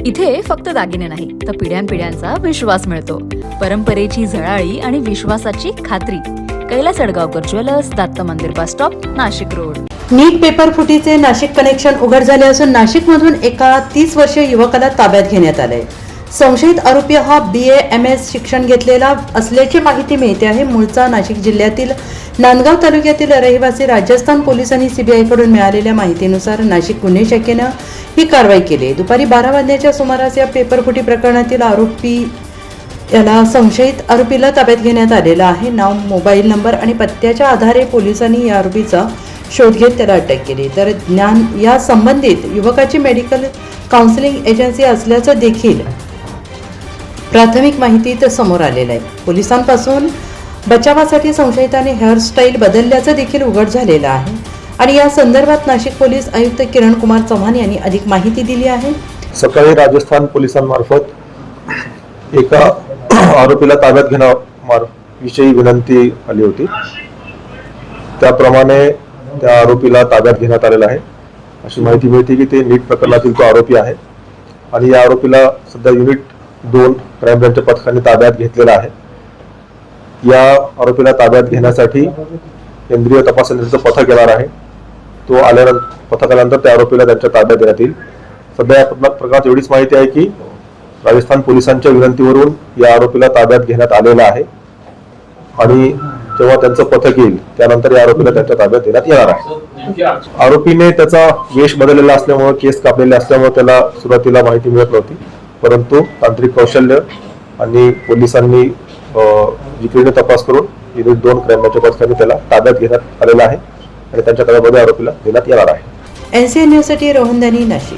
इथे फक्त दागिने नाही तर पिढ्यानपिढ्यांचा विश्वास मिळतो. परंपरेची झळाळी आणि विश्वासाची खात्री. कैलास अडगावकर ज्वेलर्स, दत्त मंदिर बस स्टॉप, नाशिक रोड. नीट पेपर फुटीचे नाशिक कनेक्शन उघड झाले असून नाशिकमधून एका 30 वर्षीय युवकाला ताब्यात घेण्यात आले. संशयित आरोपी हा BA-MS शिक्षण घेतलेला असल्याची माहिती मिळते आहे. मूळचा नाशिक जिल्ह्यातील नांदगाव तालुक्यातील रहिवासी. राजस्थान पोलीस आणि CBI कडून मिळालेल्या माहितीनुसार नाशिक गुन्हे शाखेनं ही कारवाई केली. दुपारी 12 वाजण्याच्या सुमारास या पेपरफुटी प्रकरणातील संशयित आरोपीला ताब्यात घेण्यात आलेला आहे. नाव, मोबाईल नंबर आणि पत्त्याच्या आधारे पोलिसांनी या आरोपीचा शोध घेत त्याला अटक केली. तर या संबंधित युवकाची मेडिकल काउन्सिलिंग एजन्सी असल्याचं देखील प्राथमिक माहितीत समोर आलेलं आहे. पोलिसांपासून बचावासाठी संशयिताने हेअरस्टाईल बदलल्याचं देखील उघड झालेलं आहे. आणि या संदर्भात नाशिक पोलीस आयुक्त किरण कुमार चव्हाण यांनी अधिक माहिती दिली आहे. सकाळी राजस्थान पोलिसांमार्फत एका आरोपीला ताब्यात घेण्याविषयी विनंती आली होती. त्याप्रमाणे त्या आरोपीला ताब्यात घेण्यात आलेला आहे. अशी माहिती मिळते की ते नीट प्रकरणातील तो आरोपी आहे आणि या आरोपीला सध्या युनिट 2 क्राईम ब्रँचच्या पथकाने ताब्यात घेतलेला आहे. या आरोपीला ताब्यात घेण्यासाठी केंद्रीय तपास यंत्रणेचं पथक येणार आहे. तो पथक आल्यानंतर त्या आरोपीला त्यांच्या ताब्यात देण्यात येईल. सध्या या प्रकरणात एवढीच माहिती आहे की राजस्थान पोलिसांच्या विनंतीवरून या आरोपीला ताब्यात घेण्यात आलेला आहे आणि जेव्हा त्यांचं पथक येईल त्यानंतर या आरोपीला त्यांच्या ताब्यात देण्यात येणार आहे. आरोपीने त्याचा वेश बदललेला असल्यामुळे, केस कापलेले असल्यामुळे त्याला सुरुवातीला माहिती मिळत नव्हती. परंतु तांत्रिक कौशल्य आणि पोलिसांनी जिकिरीने तपास करून युनिट 2 क्राईम ब्रँचच्या पथकाने त्याला ताब्यात घेण्यात आलेला आहे आणि त्यांच्या ताब्यामध्ये आरोपीला देण्यात येणार आहे. NCN न्यूजसाठी रोहन दानी, नाशिक.